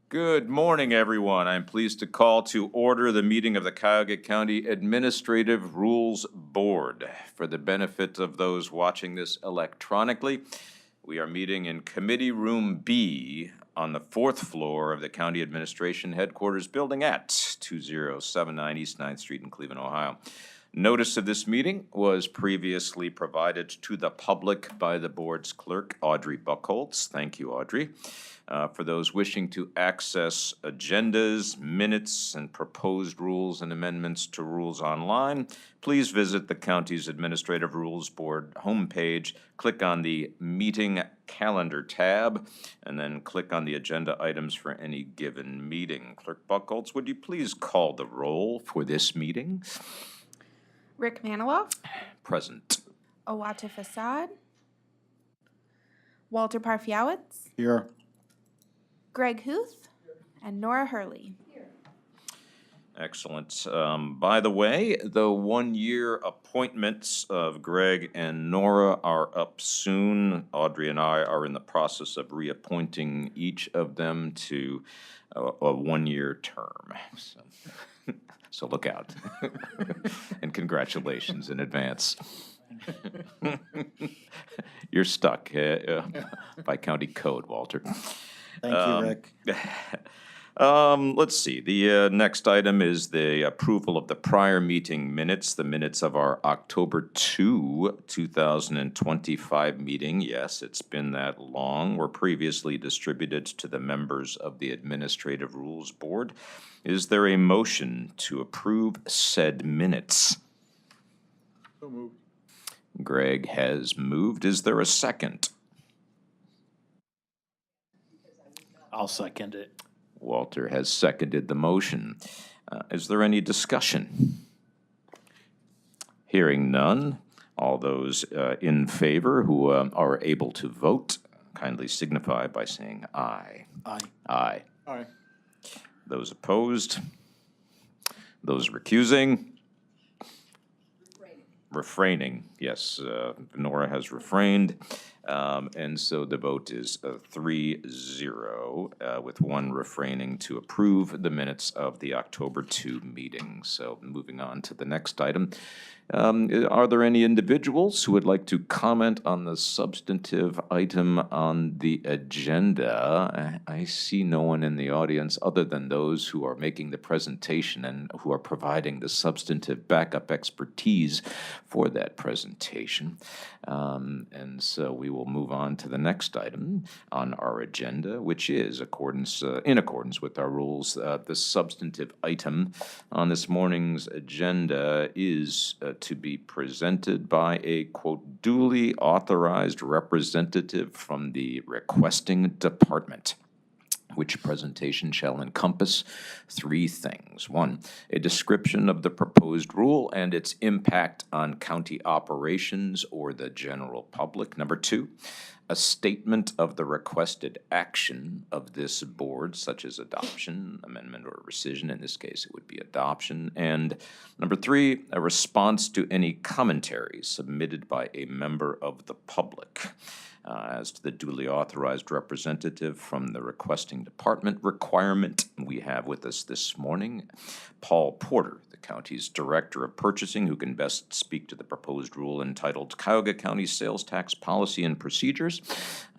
Good morning, everyone. I'm pleased to call to order the meeting of the Cuyahoga County Administrative Rules Board. For the benefit of those watching this electronically, we are meeting in Committee Room B on the 4th floor of the County Administration Headquarters Building at 2079 East 9th Street in Cleveland, Ohio. Notice of this meeting was previously provided to the public by the board's clerk, Audrey Buchholz. Thank you, Audrey. For those wishing to access agendas, minutes, and proposed rules and amendments to rules online, please visit the county's Administrative Rules Board homepage, click on the Meeting Calendar tab, and then click on the agenda items for any given meeting. Clerk Buchholz, would you please call the roll for this meeting? Rick Maniloff, Present. Owata Fasad, Walter Parfiowitz, Here. Greg Huth, and Nora Hurley. Excellent. By the way, the one-year appointments of Greg and Nora are up soon. Audrey and I are in the process of reappointing each of them to a one-year term. So look out. And congratulations in advance. You're stuck by county code, Walter. Thank you, Rick. Let's see. The next item is the approval of the prior meeting minutes, the minutes of our October 2, 2025 meeting. Yes, it's been that long. Were previously distributed to the members of the Administrative Rules Board. Is there a motion to approve said minutes? So moved. Greg has moved. Is there a second? I'll second it. Walter has seconded the motion. Is there any discussion? Hearing none, all those in favor who are able to vote, kindly signify by saying aye. Aye. Aye. Aye. Those opposed? Those recusing? Refraining, yes, Nora has refrained, and so the vote is 3-0, with one refraining to approve the minutes of the October 2 meeting. So moving on to the next item. Are there any individuals who would like to comment on the substantive item on the agenda? I see no one in the audience other than those who are making the presentation and who are providing the substantive backup expertise for that presentation. And so we will move on to the next item on our agenda, which is in accordance with our rules. The substantive item on this morning's agenda is to be presented by a, quote, duly authorized representative from the requesting department, which presentation shall encompass three things. One, a description of the proposed rule and its impact on county operations or the general public. Number two, a statement of the requested action of this board, such as adoption, amendment, or rescission. In this case, it would be adoption. And number three, a response to any commentary submitted by a member of the public. As to the duly authorized representative from the requesting department requirement, we have with us this morning Paul Porter, the county's Director of Purchasing, who can best speak to the proposed rule entitled Cuyahoga County Sales Tax Policy and Procedures.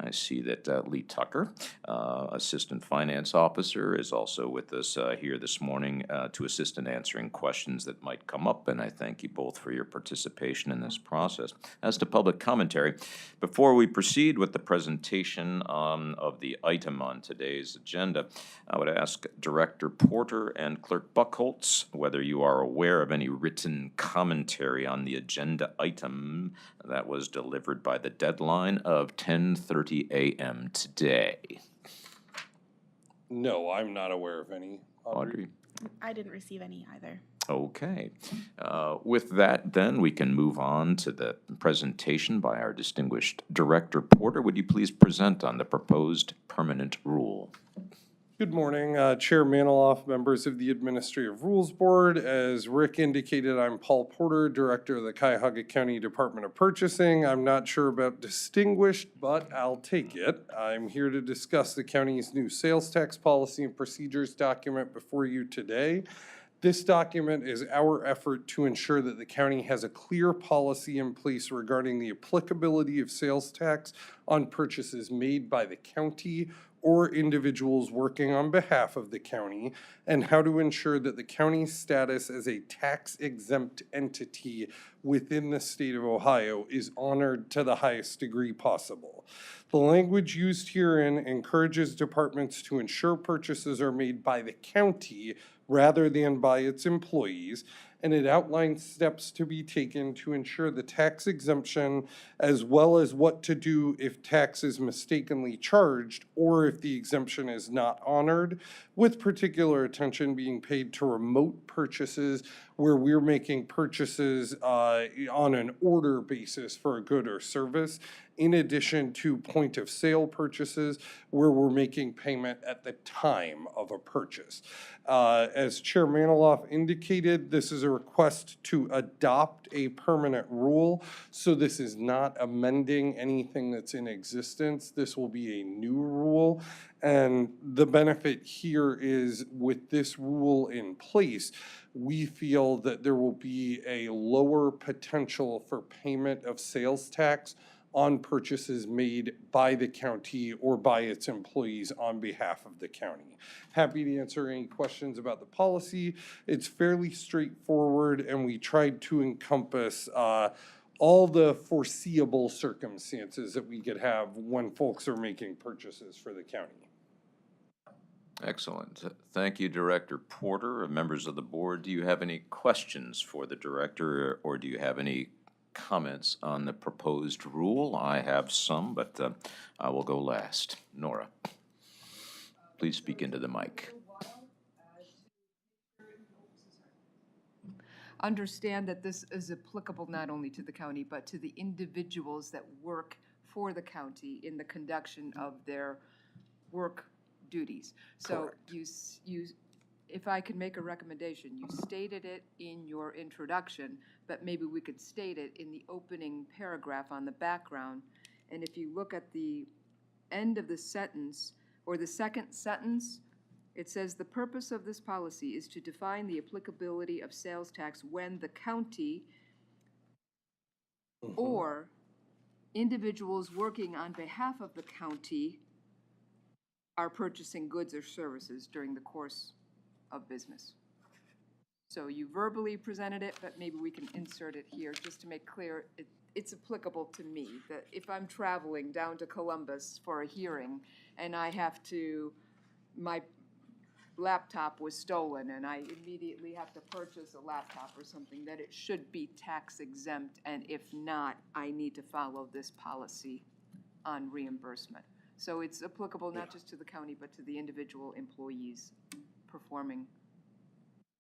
I see that Lee Tucker, Assistant Finance Officer, is also with us here this morning to assist in answering questions that might come up, and I thank you both for your participation in this process. As to public commentary, before we proceed with the presentation of the item on today's agenda, I would ask Director Porter and Clerk Buchholz whether you are aware of any written commentary on the agenda item that was delivered by the deadline of 10:30 a.m. today. No, I'm not aware of any. Audrey? I didn't receive any either. Okay. With that, then, we can move on to the presentation by our distinguished Director Porter. Would you please present on the proposed permanent rule? Good morning, Chair Maniloff, members of the Administrative Rules Board. As Rick indicated, I'm Paul Porter, Director of the Cuyahoga County Department of Purchasing. I'm not sure about distinguished, but I'll take it. I'm here to discuss the county's new sales tax policy and procedures document before you today. This document is our effort to ensure that the county has a clear policy in place regarding the applicability of sales tax on purchases made by the county or individuals working on behalf of the county, and how to ensure that the county's status as a tax-exempt entity within the state of Ohio is honored to the highest degree possible. The language used herein encourages departments to ensure purchases are made by the county rather than by its employees, and it outlines steps to be taken to ensure the tax exemption, as well as what to do if tax is mistakenly charged or if the exemption is not honored, with particular attention being paid to remote purchases where we're making purchases on an order basis for a good or service, in addition to point of sale purchases where we're making payment at the time of a purchase. As Chair Maniloff indicated, this is a request to adopt a permanent rule. So this is not amending anything that's in existence. This will be a new rule. And the benefit here is with this rule in place, we feel that there will be a lower potential for payment of sales tax on purchases made by the county or by its employees on behalf of the county. Happy to answer any questions about the policy. It's fairly straightforward, and we tried to encompass all the foreseeable circumstances that we could have when folks are making purchases for the county. Excellent. Thank you, Director Porter. Members of the board, do you have any questions for the director, or do you have any comments on the proposed rule? I have some, but I will go last. Nora, please speak into the mic. Understand that this is applicable not only to the county, but to the individuals that work for the county in the conduction of their work duties. So if I could make a recommendation, you stated it in your introduction, but maybe we could state it in the opening paragraph on the background. And if you look at the end of the sentence, or the second sentence, it says, the purpose of this policy is to define the applicability of sales tax when the county or individuals working on behalf of the county are purchasing goods or services during the course of business. So you verbally presented it, but maybe we can insert it here just to make clear it's applicable to me, that if I'm traveling down to Columbus for a hearing and I have to, my laptop was stolen and I immediately have to purchase a laptop or something, that it should be tax exempt, and if not, I need to follow this policy on reimbursement. So it's applicable not just to the county, but to the individual employees performing.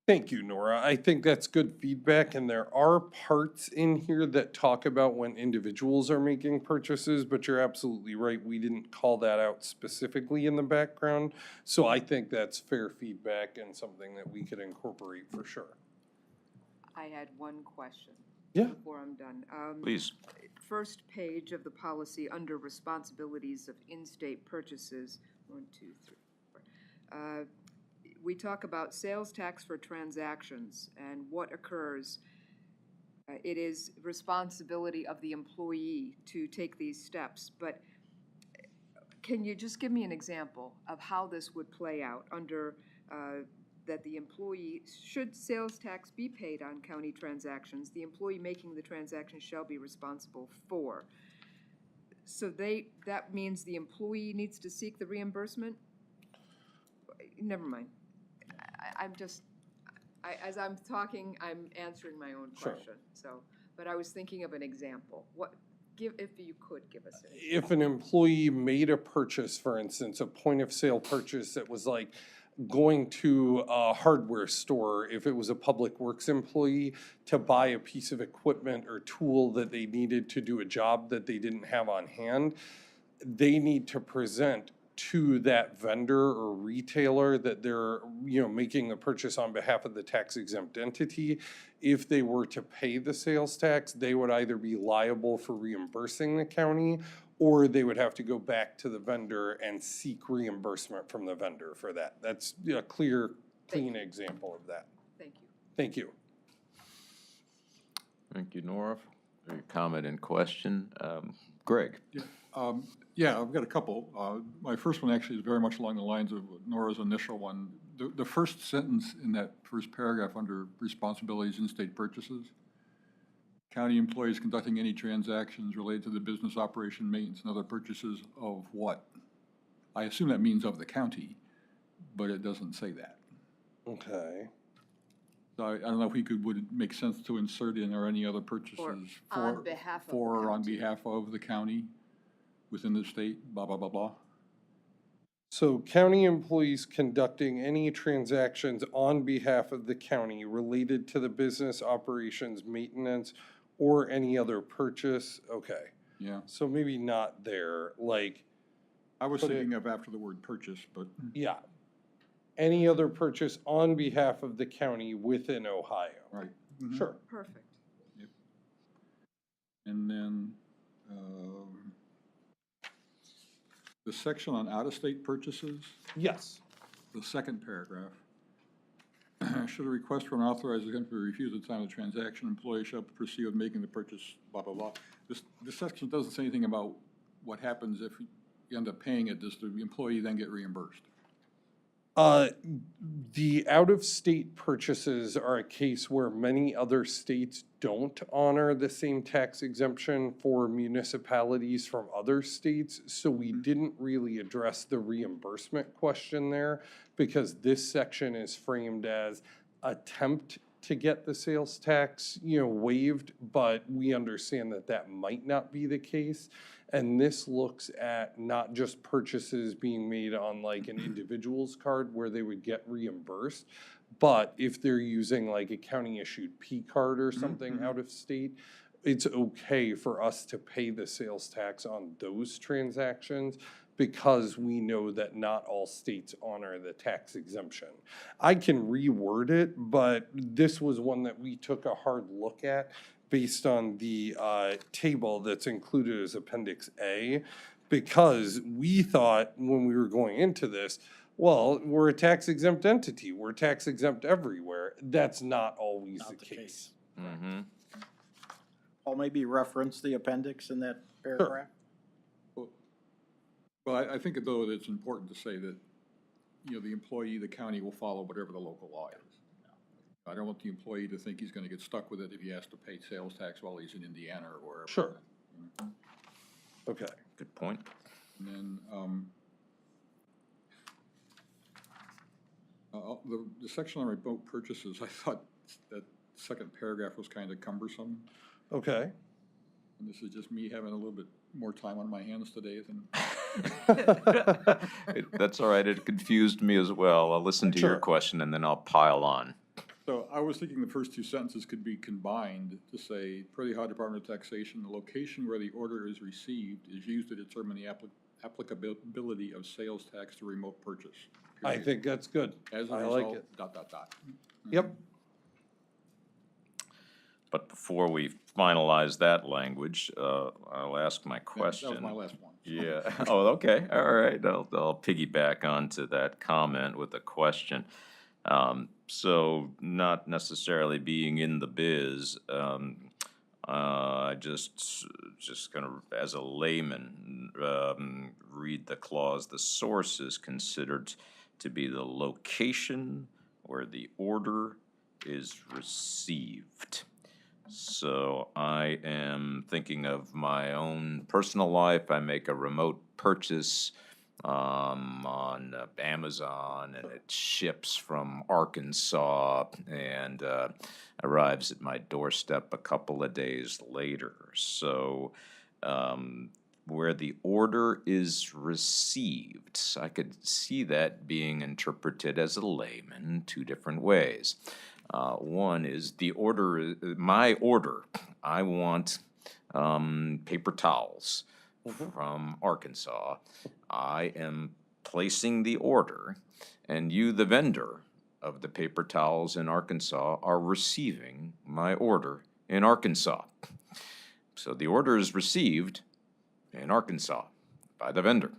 Thank you, Nora. I think that's good feedback, and there are parts in here that talk about when individuals are making purchases, but you're absolutely right. We didn't call that out specifically in the background, so I think that's fair feedback and something that we could incorporate for sure. I had one question. Yeah. Before I'm done. Please. First page of the policy under responsibilities of in-state purchases, 1, 2, 3, 4. We talk about sales tax for transactions and what occurs. It is responsibility of the employee to take these steps, but can you just give me an example of how this would play out under that the employee, should sales tax be paid on county transactions, the employee making the transaction shall be responsible for. So that means the employee needs to seek the reimbursement? Never mind. As I'm talking, I'm answering my own question. So, but I was thinking of an example. If you could give us an example. If an employee made a purchase, for instance, a point of sale purchase that was like going to a hardware store, if it was a public works employee, to buy a piece of equipment or tool that they needed to do a job that they didn't have on hand, they need to present to that vendor or retailer that they're, making the purchase on behalf of the tax exempt entity. If they were to pay the sales tax, they would either be liable for reimbursing the county, or they would have to go back to the vendor and seek reimbursement from the vendor for that. That's a clear, clean example of that. Thank you. Thank you. Thank you, Nora, for your comment and question. Greg? Yeah, I've got a couple. My first one actually is very much along the lines of Nora's initial one. The first sentence in that first paragraph under responsibilities in state purchases, county employees conducting any transactions related to the business operation, maintenance, and other purchases of what? I assume that means of the county, but it doesn't say that. Okay. So I don't know if would it make sense to insert in or any other purchases on behalf of the for or on county. behalf of the county within the state, blah, blah, blah, blah. So county employees conducting any transactions on behalf of the county related to the business operations, maintenance, or any other purchase, okay. Yeah, So maybe not there, like, I was Put it- thinking of after the word purchase, but yeah. Any other purchase on behalf of the county within Ohio. right. Sure. Perfect. And then, the section on out-of-state purchases, Yes. the second paragraph. Should a request for an authorized exempt be refused at the time of the transaction, employee shall proceed with making the purchase, blah, blah, blah. This section doesn't say anything about what happens if you end up paying it. Does the employee then get reimbursed? The out-of-state purchases are a case where many other states don't honor the same tax exemption for municipalities from other states. So we didn't really address the reimbursement question there because this section is framed as attempt to get the sales tax, waived, but we understand that that might not be the case. And this looks at not just purchases being made on like an individual's card where they would get reimbursed, but if they're using like a county issued P card or something out of state, it's okay for us to pay the sales tax on those transactions because we know that not all states honor the tax exemption. I can reword it, but this was one that we took a hard look at based on the table that's included as Appendix A, because we thought when we were going into this, well, we're a tax exempt entity, we're tax exempt everywhere. That's not always Not the the case. case. Mm-hmm. I'll maybe reference the appendix in that paragraph. Well, I think though it's important to say that, the employee, the county will follow whatever the local law is. I don't want the employee to think he's gonna get stuck with it if he has to pay sales tax while he's in Indiana or wherever. Sure. Okay. Good point. And then, the section on remote purchases, I thought that second paragraph was kind of cumbersome. Okay. And this is just me having a little bit more time on my hands today than, That's all right, it confused me as well. I'll listen to your Sure. question and then I'll pile on. so I was thinking the first two sentences could be combined to say, per the Ohio Department of Taxation, the location where the order is received is used to determine the applicability of sales tax to remote purchase. I period. think that's good. As a I like result, it. dot, dot, dot. Yep. But before we finalize that language, I'll ask my That question. was my last one. Yeah, oh, okay, all right, I'll piggyback onto that comment with a question. So not necessarily being in the biz, I just gonna, as a layman, read the clause, the source is considered to be the location where the order is received. So I am thinking of my own personal life. I make a remote purchase on Amazon, and it ships from Arkansas and arrives at my doorstep a couple of days later. So where the order is received, I could see that being interpreted as a layman two different ways. One is the order, my order. I want paper towels. from Arkansas. I am placing the order, and you, the vendor of the paper towels in Arkansas, are receiving my order in Arkansas. So the order is received in Arkansas by the vendor,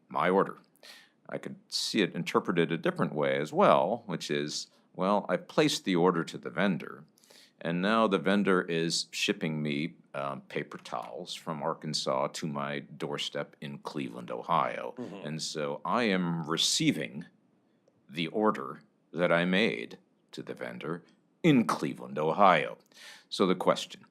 my order. I could see it interpreted a different way as well, which is, well, I placed the order to the vendor, and now the vendor is shipping me paper towels from Arkansas to my doorstep in Cleveland, Ohio. And so I am receiving the order that I made to the vendor in Cleveland, Ohio. So the question,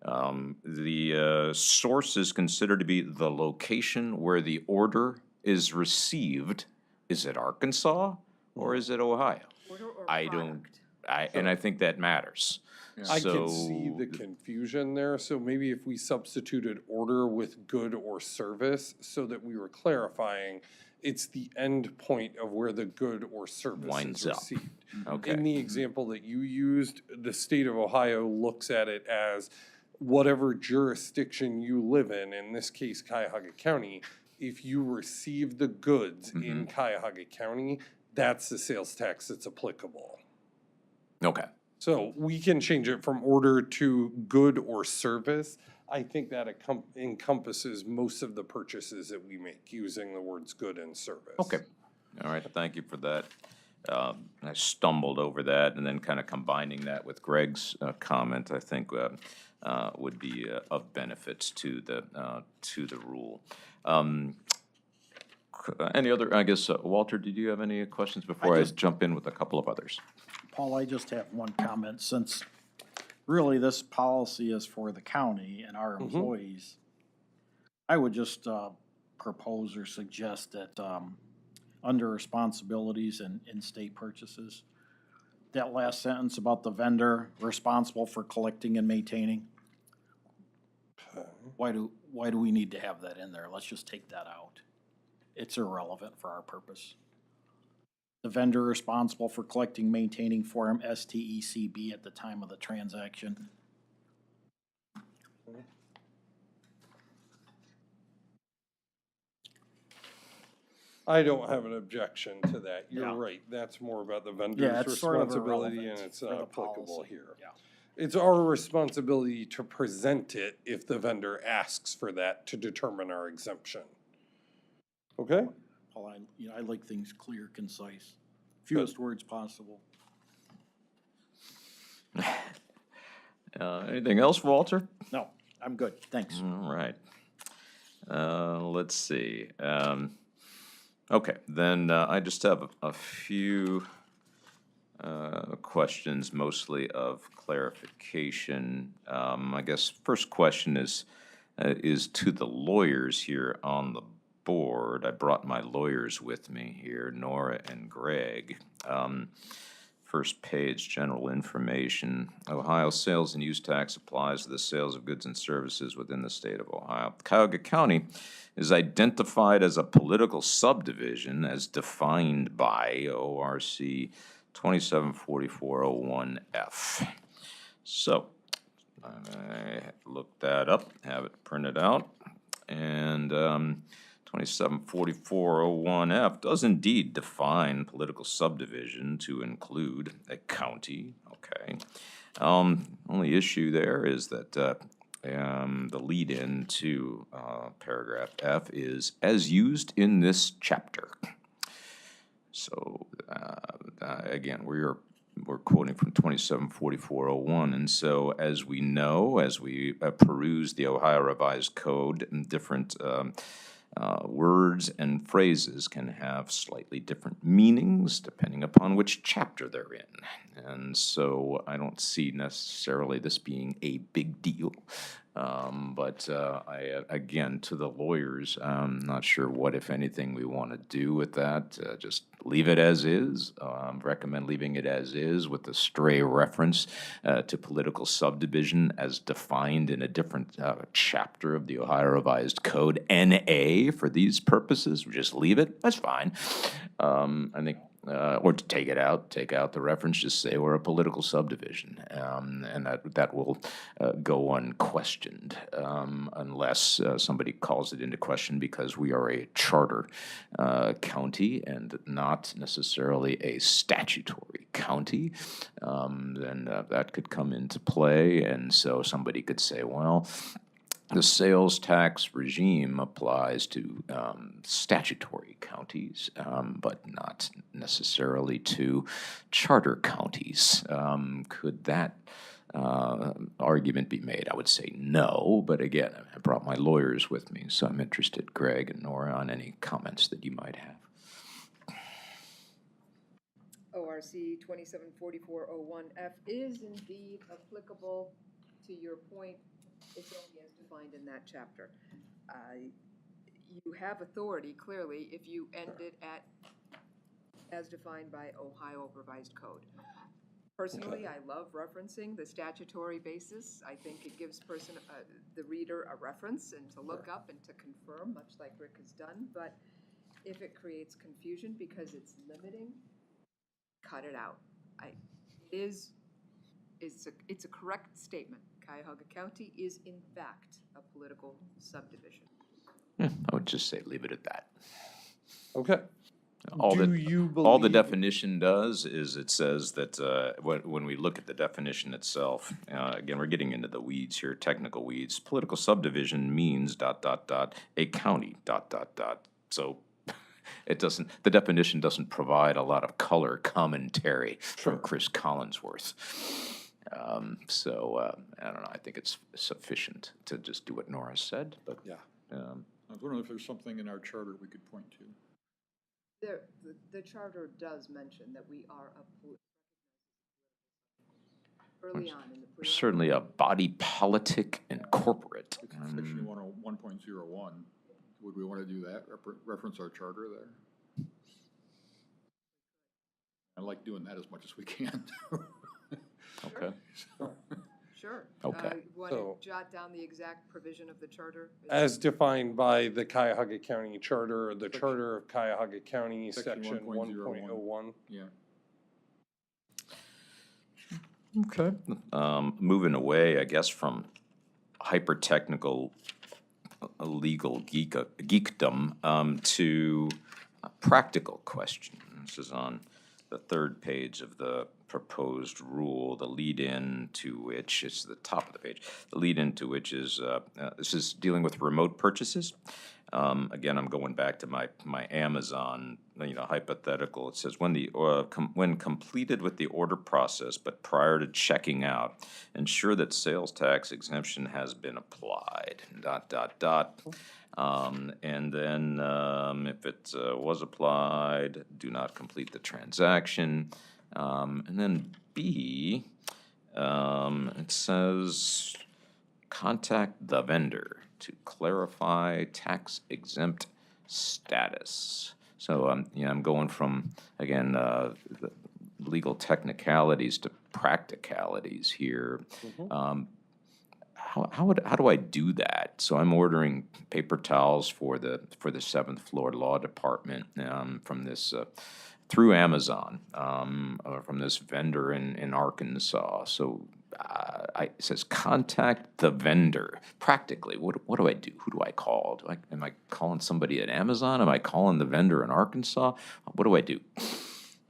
the source is considered to be the location where the order is received. Is it Arkansas or is it Ohio? Order or I don't, product? and I think that matters. I can see So- the confusion there, so maybe if we substituted order with good or service, so that we were clarifying, it's the end point of where the good or service Winds is up. received. Okay. In the example that you used, the state of Ohio looks at it as whatever jurisdiction you live in this case Cuyahoga County, if you receive the goods in Cuyahoga County, that's the sales tax that's applicable. Okay. So we can change it from order to good or service. I think that encompasses most of the purchases that we make using the words good and service. Okay, all right, thank you for that. I stumbled over that, and then kind of combining that with Greg's comment, I think would be of benefits to the rule. Any other, I guess, Walter, did you have any questions before I just- jump in with a couple of others? Paul, I just have one comment, since really this policy is for the county and our employees. I would just propose or suggest that under responsibilities and in-state purchases, that last sentence about the vendor responsible for collecting and maintaining, why do we need to have that in there? Let's just take that out. It's irrelevant for our purpose. The vendor responsible for collecting, maintaining Form STECB at the time of the transaction. I don't have an objection to that. Yeah. You're right. That's more about the Yeah, vendor's it's sort of responsibility and irrelevant it's for not the applicable policy. here. Yeah. It's our responsibility to present it if the vendor asks for that to determine our exemption. Okay? Paul, I like things clear, concise, fewest words possible. Anything else, Walter? No, I'm good, thanks. All right. Let's see. Okay, then I just have a few questions, mostly of clarification. I guess first question is to the lawyers here on the board. I brought my lawyers with me here, Nora and Greg. First page, general information. Ohio sales and use tax applies to the sales of goods and services within the state of Ohio. Cuyahoga County is identified as a political subdivision as defined by ORC 274401F. So, I looked that up, have it printed out, and 274401F does indeed define political subdivision to include a county, okay. Only issue there is that the lead-in to paragraph F is as used in this chapter. So, again, we're quoting from 274401, and so as we know, as we peruse the Ohio Revised Code, and different words and phrases can have slightly different meanings depending upon which chapter they're in. And so I don't see necessarily this being a big deal. But again, to the lawyers, I'm not sure what, if anything, we want to do with that. Just leave it as is. Recommend leaving it as is with a stray reference to political subdivision as defined in a different chapter of the Ohio Revised Code, NA, for these purposes. We just leave it. That's fine. I think or to take it out, take out the reference, just say we're a political subdivision, and that will go unquestioned unless somebody calls it into question because we are a charter county and not necessarily a statutory county. Then that could come into play, and so somebody could say, well, the sales tax regime applies to statutory counties, but not necessarily to charter counties. Could that argument be made? I would say no, but again, I brought my lawyers with me, so I'm interested, Greg and Nora, on any comments that you might have. ORC 274401F is indeed applicable. To your point, it's only as defined in that chapter. You have authority, clearly, if you end it at, as defined by Ohio Revised Code. Personally, I love referencing the statutory basis. I think it gives the reader a reference and to look up and to confirm, much like Rick has done. But if it creates confusion because it's limiting, cut it out. It's a correct statement. Cuyahoga County is in fact a political subdivision. I would just say leave it at that. Okay. All Do the you all the believe- definition does is it says that when we look at the definition itself, again, we're getting into the weeds here, technical weeds. Political subdivision means ... a county ... So it doesn't. The definition doesn't provide a lot of color commentary from Chris Collinsworth. So I don't know. I think it's sufficient to just do what Nora said. But Yeah. I was wondering if there's something in our charter we could point to. The charter does mention that we are early on in the preamble. certainly a body politic and corporate. It's section 101.01. Would we want to do that, reference our charter there? I like doing that as much as we can. Okay. Sure. Okay. Want So- to jot down the exact provision of the charter? As defined by the Cuyahoga County Charter, or the Charter of Cuyahoga County, Section section 1.01. Yeah. Okay. Moving away, I guess, from hyper-technical legal geekdom to a practical question. This is on the third page of the proposed rule, the lead-in to which, it's the top of the page, the lead-in to which is, this is dealing with remote purchases. Again, I'm going back to my Amazon, hypothetical. It says, when completed with the order process, but prior to checking out, ensure that sales tax exemption has been applied, ... And then if it was applied, do not complete the transaction. And then B, it says, contact the vendor to clarify tax exempt status. So, I'm going from, again, the legal technicalities to practicalities here. How do I do that? So I'm ordering paper towels for the 7th floor law department from this through Amazon from this vendor in Arkansas. So it says contact the vendor. Practically, what do I do? Who do I call? Am I calling somebody at Amazon? Am I calling the vendor in Arkansas? What do I do?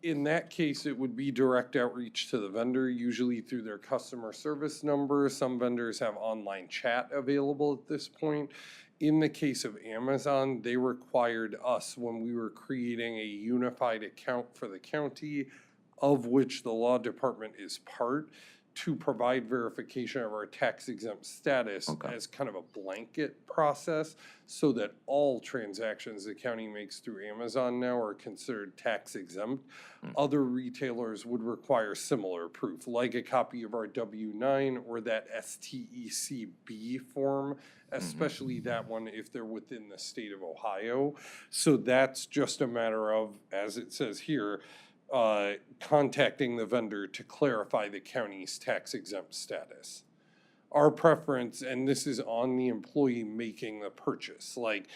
In that case, it would be direct outreach to the vendor, usually through their customer service number. Some vendors have online chat available at this point. In the case of Amazon, they required us, when we were creating a unified account for the county, of which the law department is part, to provide verification of our tax exempt status as kind of a blanket process, so that all transactions the county makes through Amazon now are considered tax exempt. Other retailers would require similar proof, like a copy of our W-9 or that STECB form, especially that one if they're within the state of Ohio. So that's just a matter of, as it says here, contacting the vendor to clarify the county's tax exempt status. Our preference, and this is on the employee making the purchase, like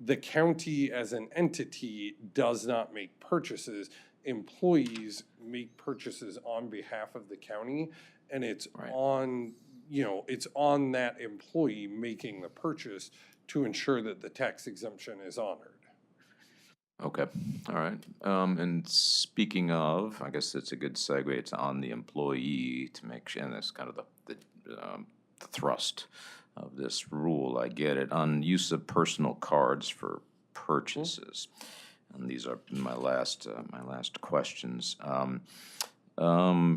the county as an entity does not make purchases. employees make purchases on behalf of the county, and it's Right. on, it's on that employee making the purchase to ensure that the tax exemption is honored. Okay, all right. And speaking of, I guess it's a good segue, it's on the employee to make sure, and that's kind of the thrust of this rule, I get it, on use of personal cards for purchases. And these are my last questions.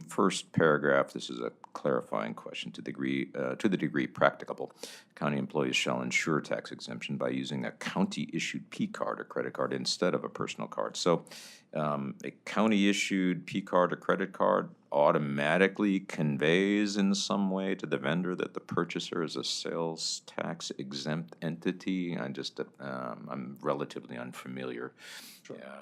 First paragraph, this is a clarifying question. To the degree practicable, county employees shall ensure tax exemption by using a county-issued P card or credit card instead of a personal card. So, a county-issued P card or credit card automatically conveys in some way to the vendor that the purchaser is a sales tax exempt entity. I'm relatively unfamiliar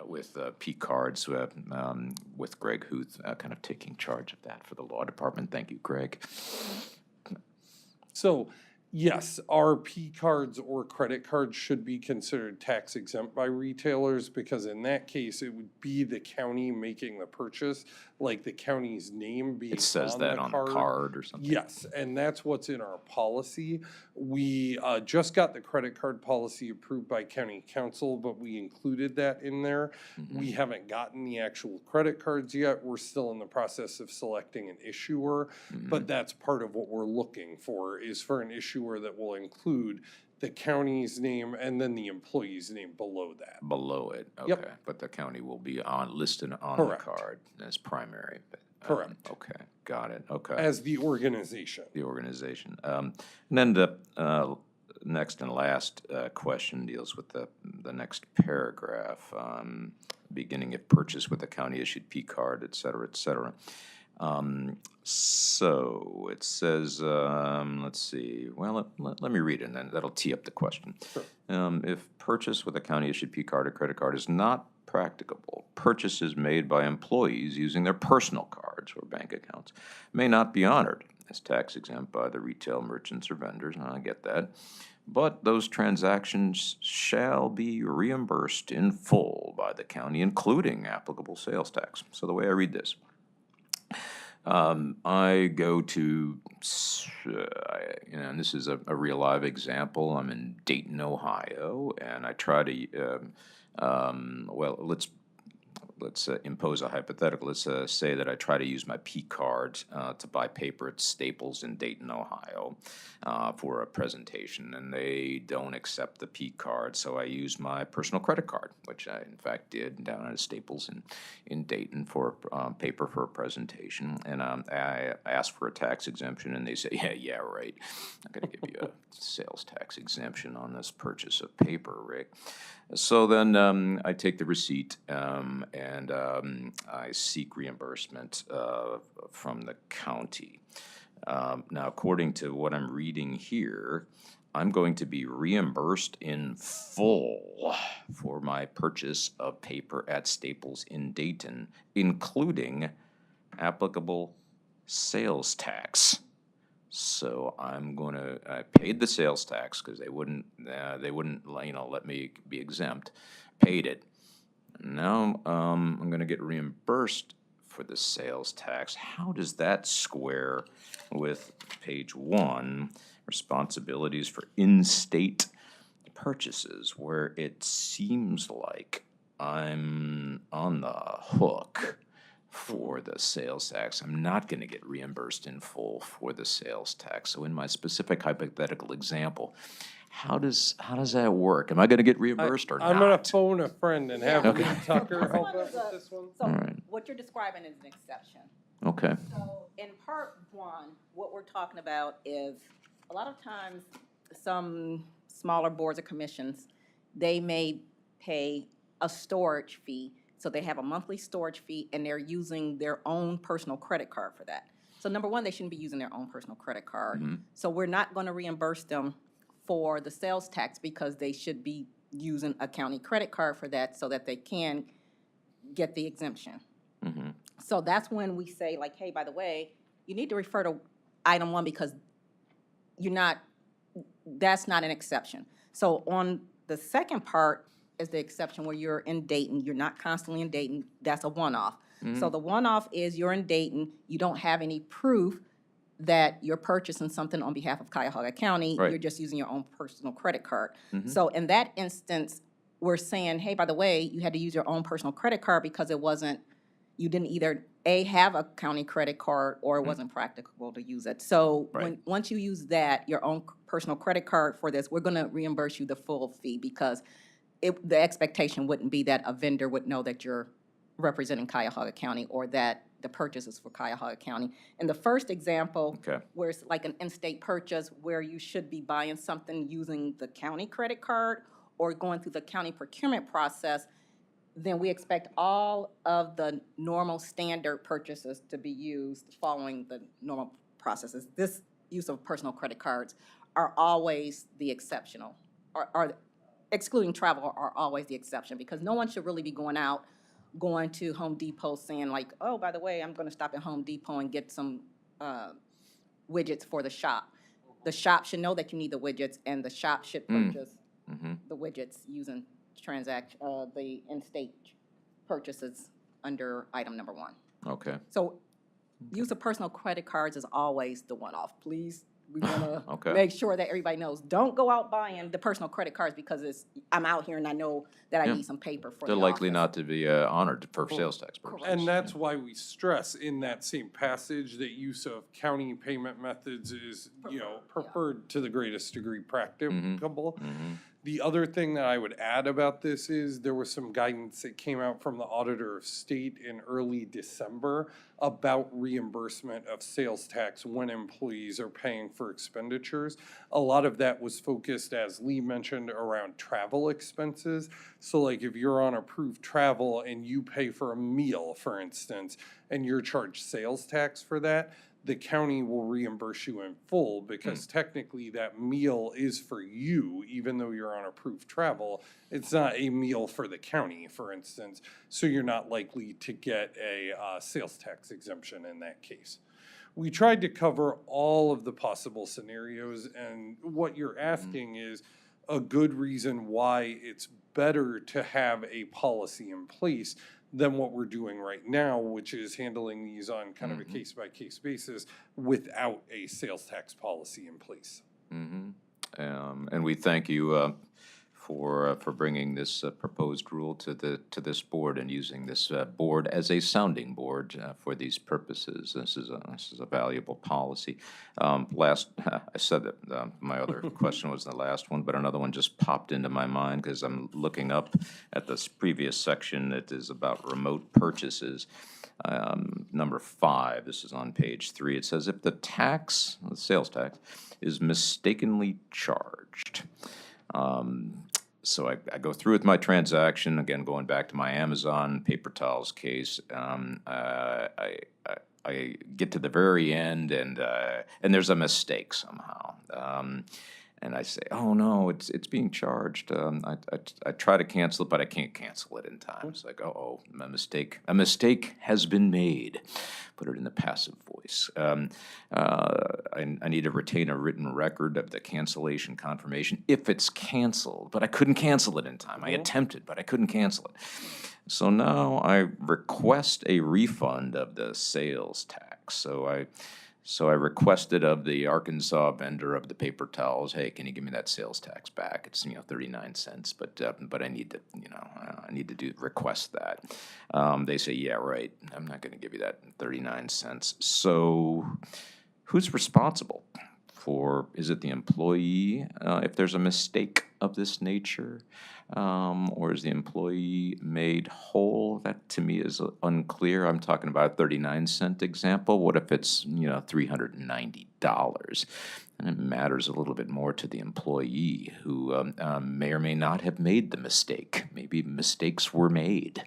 with P cards, with Greg Huth kind of taking charge of that for the law department. Thank you, Greg. So, yes, our P cards or credit cards should be considered tax exempt by retailers, because in that case, it would be the county making the purchase, like the county's name being It says on that the on the card or something? Yes, and that's what's in our policy. We just got the credit card policy approved by county council, but we included that in there. We haven't gotten the actual credit cards yet. We're still in the process of selecting an issuer, but that's part of what we're looking for, is for an issuer that will include the county's name and then the employee's name below that. Below it, Yep. okay. But the county will be listed on Correct. the card as primary. But, Correct. Okay, got it, okay. As the organization. The organization. And then the next and last question deals with the next paragraph, beginning if purchased with a county-issued P card, et cetera, et cetera. So it says, let's see, well, let me read it, and then that'll tee up the question. Sure. If purchase with a county-issued P card or credit card is not practicable, purchases made by employees using their personal cards or bank accounts may not be honored as tax exempt by the retail merchants or vendors. Now, I get that. But those transactions shall be reimbursed in full by the county, including applicable sales tax. So the way I read this, I go to, and this is a real live example. I'm in Dayton, Ohio, and I try to, let's impose a hypothetical. Let's say that I try to use my P card to buy paper at Staples in Dayton, Ohio, for a presentation, and they don't accept the P card, so I use my personal credit card, which I in fact did down at Staples in Dayton for paper for a presentation, and I asked for a tax exemption, and they say, yeah, right, I'm going to give you a sales tax exemption on this purchase of paper, Rick. So then I take the receipt and I seek reimbursement from the county. Now, according to what I'm reading here, I'm going to be reimbursed in full for my purchase of paper at Staples in Dayton, including applicable sales tax. So I paid the sales tax because they wouldn't let me be exempt. Paid it. Now I'm going to get reimbursed for the sales tax. How does that square with page 1, responsibilities for in-state purchases, where it seems like I'm on the hook for the sales tax? I'm not going to get reimbursed in full for the sales tax. So in my specific hypothetical example, how does that work? Am I going to get reimbursed or not? I'm gonna phone a friend and have Okay. Lee Tucker help One us is with a- this one. So Alright. what you're describing is an exception. Okay. So in part 1, what we're talking about is, a lot of times, some smaller boards or commissions, they may pay a storage fee. So they have a monthly storage fee, and they're using their own personal credit card for that. So number 1, they shouldn't be using their own personal credit card. So we're not gonna reimburse them for the sales tax, because they should be using a county credit card for that, so that they can get the exemption. So that's when we say, like, hey, by the way, you need to refer to item 1, because that's not an exception. So on the second part, is the exception where you're in Dayton, you're not constantly in Dayton, that's a one-off. So the one-off is you're in Dayton, you don't have any proof that you're purchasing something on behalf of Cuyahoga County. Right. You're just using your own personal credit card. So in that instance, we're saying, hey, by the way, you had to use your own personal credit card because it wasn't, you didn't either, A, have a county credit card, or it wasn't practicable to use it. So Right. once you use that, your own personal credit card for this, we're gonna reimburse you the full fee because the expectation wouldn't be that a vendor would know that you're representing Cuyahoga County or that the purchase is for Cuyahoga County. In the first example, Okay. where it's like an in-state purchase where you should be buying something using the county credit card or going through the county procurement process, then we expect all of the normal standard purchases to be used following the normal processes. This use of personal credit cards are always the exceptional, or excluding travel are always the exception, because no one should really be going to Home Depot saying like, oh, by the way, I'm gonna stop at Home Depot and get some widgets for the shop. The shop should know that you need the widgets, and the shop should purchase the widgets using the in-state purchases under item number 1. Okay. So use of personal credit cards is always the one-off. Please, we wanna Okay. make sure that everybody knows, don't go out buying the personal credit cards because I'm out here and I know that I Yeah. need some paper for They're the likely office. not to be honored for sales tax purposes. And that's why we stress in that same passage that use of county payment methods is, preferred to the greatest degree practicable. The other thing that I would add about this is there was some guidance that came out from the Auditor of State in early December about reimbursement of sales tax when employees are paying for expenditures. A lot of that was focused, as Lee mentioned, around travel expenses. So like if you're on approved travel and you pay for a meal, for instance, and you're charged sales tax for that, the county will reimburse you in full because technically that meal is for you, even though you're on approved travel. It's not a meal for the county, for instance, so you're not likely to get a sales tax exemption in that case. We tried to cover all of the possible scenarios, and what you're asking is a good reason why it's better to have a policy in place than what we're doing right now, which is handling these on kind of a case-by-case basis without a sales tax policy in place. And we thank you for bringing this proposed rule to this board and using this board as a sounding board for these purposes. This is a valuable policy. I said that my other question was the last one, but another one just popped into my mind because I'm looking up at this previous section that is about remote purchases. Number 5, this is on page 3, it says if the sales tax, is mistakenly charged. So I go through with my transaction, again, going back to my Amazon paper towels case. I get to the very end and there's a mistake somehow. And I say, oh no, it's being charged. I try to cancel it, but I can't cancel it in time. It's like, a mistake has been made. Put it in the passive voice. I need to retain a written record of the cancellation confirmation if it's canceled, but I couldn't cancel it in time. I attempted, but I couldn't cancel it. So now I request a refund of the sales tax. So I requested of the Arkansas vendor of the paper towels, hey, can you give me that sales tax back? It's 39 cents, but I need to request that. They say, yeah, right. I'm not going to give you that 39 cents. So who's responsible for? Is it the employee if there's a mistake of this nature, or is the employee made whole? That to me is unclear. I'm talking about a 39-cent example. What if it's $390? And it matters a little bit more to the employee who may or may not have made the mistake. Maybe mistakes were made.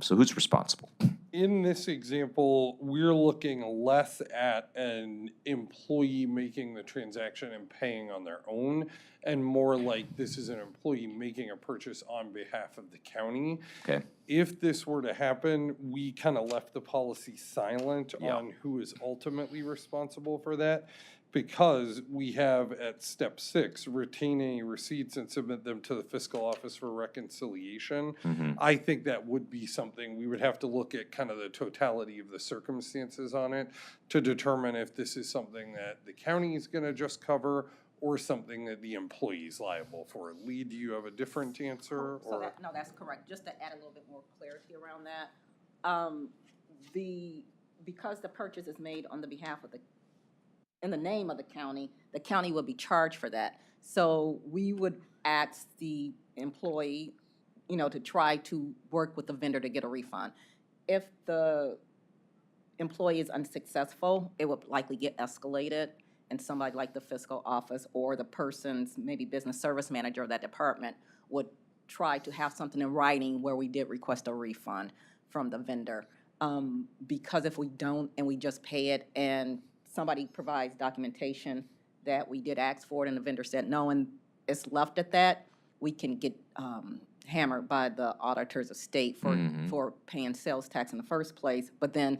So who's responsible? In this example, we're looking less at an employee making the transaction and paying on their own, and more like this is an employee making a purchase on behalf of the county. Okay. If this were to happen, we kind of left the policy silent Yeah. on who is ultimately responsible for that, because we have at step 6, retain any receipts and submit them to the fiscal office for reconciliation. I think that would be something, we would have to look at kind of the totality of the circumstances on it to determine if this is something that the county is gonna just cover or something that the employee's liable for. Lee, do you have a different answer? So Or that, no, that's correct. Just to add a little bit more clarity around that. Because the purchase is made on the behalf of in the name of the county will be charged for that. So we would ask the employee, to try to work with the vendor to get a refund. If the employee is unsuccessful, it would likely get escalated, and somebody like the fiscal office or the person's maybe business service manager of that department would try to have something in writing where we did request a refund from the vendor. Because if we don't and we just pay it and somebody provides documentation that we did ask for it and the vendor said no and it's left at that, we can get hammered by the auditors of state for paying sales tax in the first place. But then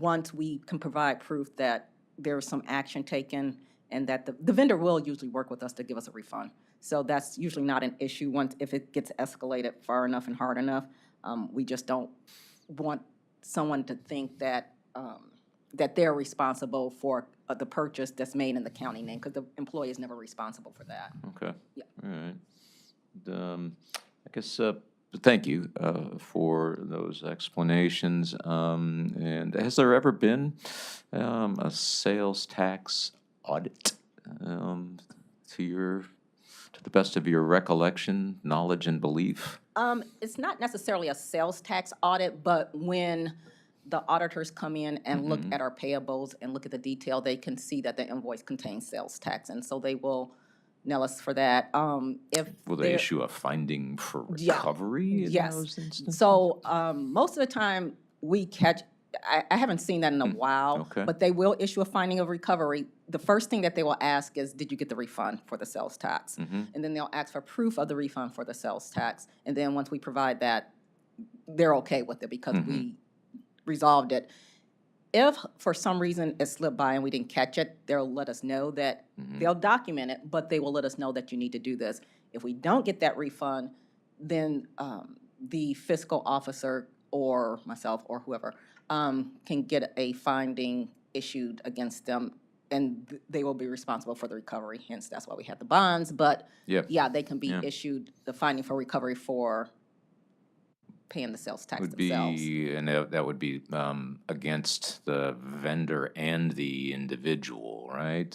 once we can provide proof that there's some action taken and that the vendor will usually work with us to give us a refund. So that's usually not an issue if it gets escalated far enough and hard enough. We just don't want someone to think that that they're responsible for the purchase that's made in the county name, because the employee is never responsible for that. Okay. Yeah. All right. I guess, thank you for those explanations. And has there ever been a sales tax audit to the best of your recollection, knowledge, and belief? It's not necessarily a sales tax audit, but when the auditors come in and look at our payables and look at the detail, they can see that the invoice contains sales tax, and so they will nail us for that. If Will they there- issue a finding for Yeah. recovery in Yes. those instances? So, most of the time, we catch, I haven't seen that in a while. okay. But they will issue a finding of recovery. The first thing that they will ask is, did you get the refund for the sales tax? And then they'll ask for proof of the refund for the sales tax. And then once we provide that, they're okay with it because we resolved it. If for some reason it slipped by and we didn't catch it, they'll let us know that, they'll document it, but they will let us know that you need to do this. If we don't get that refund, then the fiscal officer or myself or whoever can get a finding issued against them, and they will be responsible for the recovery. Hence, that's why we have the bonds. But Yep. yeah, they can be Yeah. issued the finding for recovery for paying the sales tax Would themselves. be, and that would be against the vendor and the individual, right?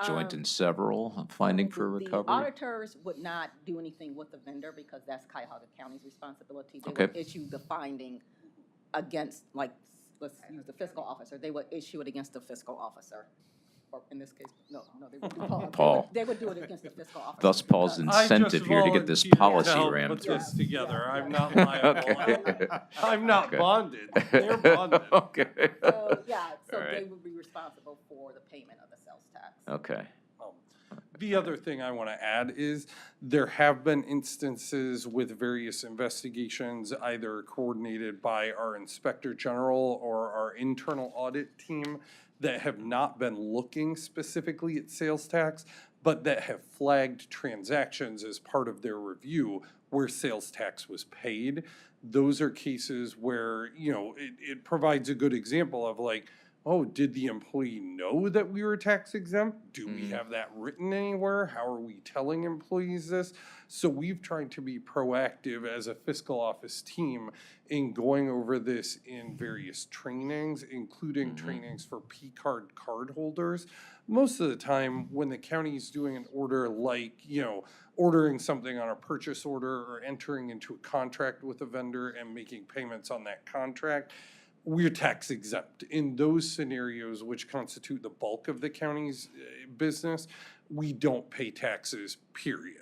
Joint and several finding for The recovery? auditors would not do anything with the vendor because that's Cuyahoga County's responsibility. They Okay. would issue the finding against, like, let's use the fiscal officer. They would issue it against the fiscal officer. Or in this case, no, they would do Paul. They would- Paul. They would do it against the fiscal officer. Thus Paul's because- incentive here to get this volunteered to policy help rammed put through. this together. I'm not liable. Okay. I'm not Okay. bonded. They're bonded. Okay. So, yeah, so All right. they would be responsible for the payment of the sales tax. Okay. The other thing I want to add is there have been instances with various investigations, either coordinated by our Inspector General or our internal audit team, that have not been looking specifically at sales tax, but that have flagged transactions as part of their review where sales tax was paid. Those are cases where, it provides a good example of like, oh, did the employee know that we were tax exempt? Do we have that written anywhere? How are we telling employees this? So we've tried to be proactive as a fiscal office team in going over this in various trainings, including trainings for P-card cardholders. Most of the time, when the county's doing an order like, ordering something on a purchase order or entering into a contract with a vendor and making payments on that contract, we're tax exempt. In those scenarios, which constitute the bulk of the county's business, we don't pay taxes, period.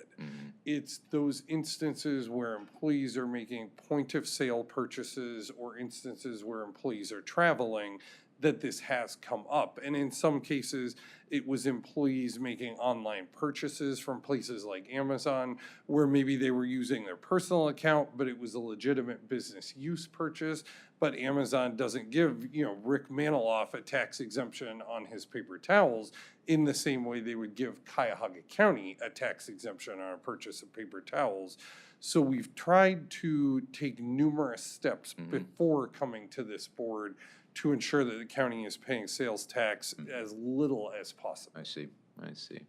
It's those instances where employees are making point of sale purchases or instances where employees are traveling that this has come up. And in some cases, it was employees making online purchases from places like Amazon, where maybe they were using their personal account, but it was a legitimate business use purchase. But Amazon doesn't give, Rick Maniloff a tax exemption on his paper towels in the same way they would give Cuyahoga County a tax exemption on a purchase of paper towels. So we've tried to take numerous steps before coming to this board to ensure that the county is paying sales tax as little as possible. I see, I see.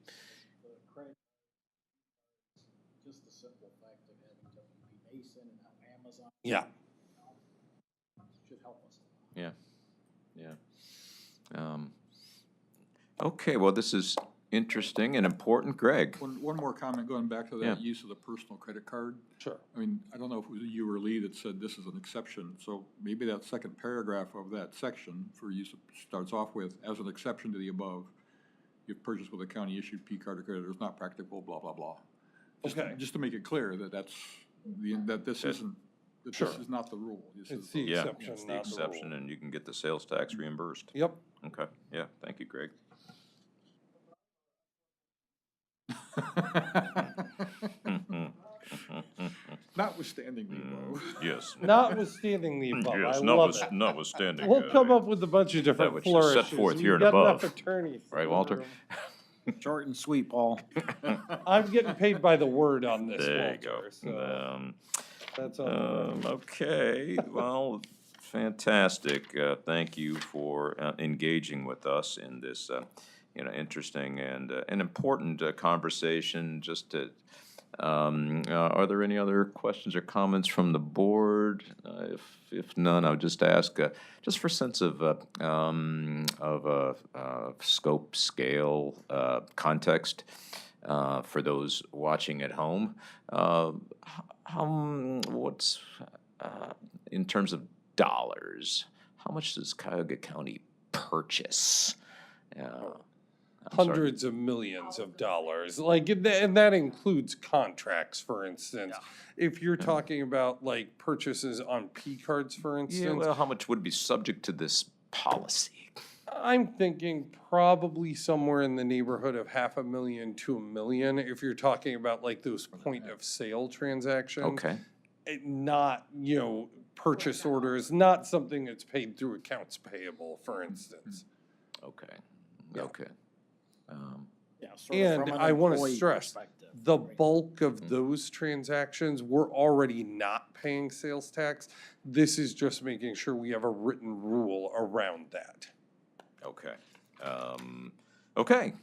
Just the simple fact of having WB Mason and now Amazon Yeah. should help us. Yeah, yeah. Okay, well, this is interesting and important. Greg? One more comment, going back to Yeah. that use of the personal credit card. Sure. I mean, I don't know if it was you or Lee that said this is an exception, so maybe that second paragraph of that section for use starts off with, as an exception to the above, if purchased with a county-issued P card or credit is not practicable, blah, blah, blah. Okay. Just to make it clear that that this isn't, that this Sure. is not the rule. This It's is the Yeah, exception, it's the not the exception, rule. and you can get the sales tax reimbursed. Yep. Okay, yeah, thank you, Greg. Notwithstanding the above. Yes. Notwithstanding the above, I Yes, love it. notwithstanding. We'll come up with a bunch of different which is set flourishes. forth here We've and got enough above. attorneys. Right, in the Walter? room. Short and sweet, Paul. I'm getting paid by the word on this, There you go. Walter, so that's all. Okay, well, fantastic. Thank you for engaging with us in this, interesting and an important conversation. Just to, are there any other questions or comments from the board? If none, I would just ask, just for sense of scope, scale, context, for those watching at home. What's, in terms of dollars, how much does Cuyahoga County purchase? I'm sorry. Hundreds of millions of dollars, and that includes contracts, for instance. If you're talking about like purchases on P cards, for Yeah, instance, well, how much would be subject to this policy? I'm thinking probably somewhere in the neighborhood of $500,000 to $1 million, if you're talking about like those point of sale transactions. Okay, Not, purchase orders, not something that's paid through accounts payable, for instance. okay, Yeah. okay. Yeah, sort of And from an I want to employee stress, perspective, the right? bulk of those transactions, we're already not paying sales tax. This is just making sure we have a written rule around that. Okay. Okay.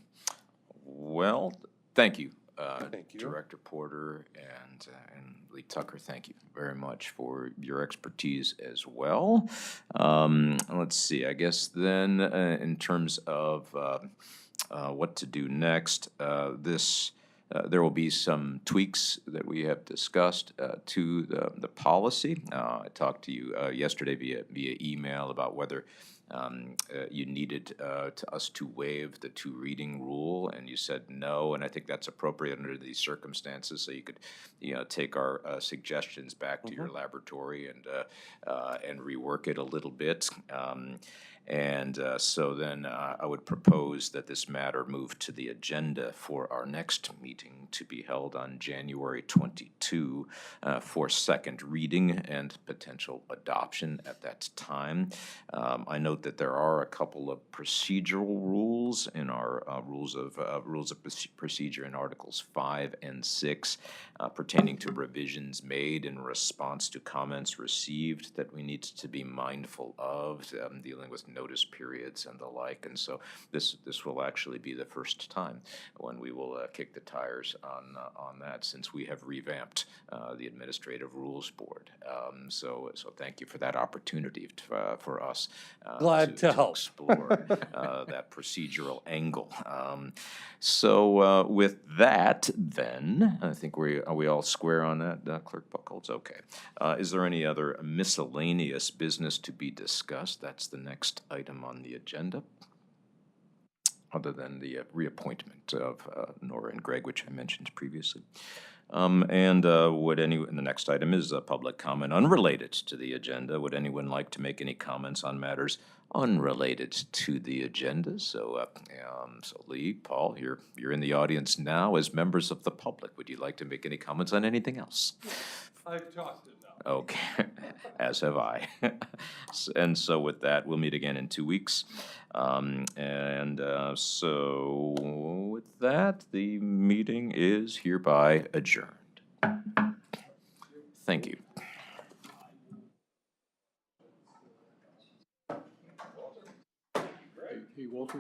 Well, thank you. Thank you. Director Porter and Lee Tucker, thank you very much for your expertise as well. Let's see, I guess then, in terms of what to do next, there will be some tweaks that we have discussed to the policy. I talked to you yesterday via email about whether you needed us to waive the two reading rule, and you said no, and I think that's appropriate under these circumstances, so you could, take our suggestions back to your laboratory and rework it a little bit. So then I would propose that this matter move to the agenda for our next meeting to be held on January 22 for second reading and potential adoption at that time. I note that there are a couple of procedural rules in our rules of procedure in Articles 5 and 6 pertaining to revisions made in response to comments received that we need to be mindful of, dealing with notice periods and the like. And so this will actually be the first time when we will kick the tires on that, since we have revamped the Administrative Rules Board. So thank you for that opportunity for us Glad to help. explore that procedural angle. So with that, then, I think are we all square on that, Clerk Buckholz? Okay. Is there any other miscellaneous business to be discussed? That's the next item on the agenda, other than the reappointment of Nora and Greg, which I mentioned previously. And the next item is a public comment unrelated to the agenda. Would anyone like to make any comments on matters unrelated to the agenda? So Lee, Paul, you're in the audience now as members of the public. Would you like to make any comments on anything else? I've tossed it now. Okay, as have I. And so with that, we'll meet again in 2 weeks. So with that, the meeting is hereby adjourned. Thank you. Hey, Walter,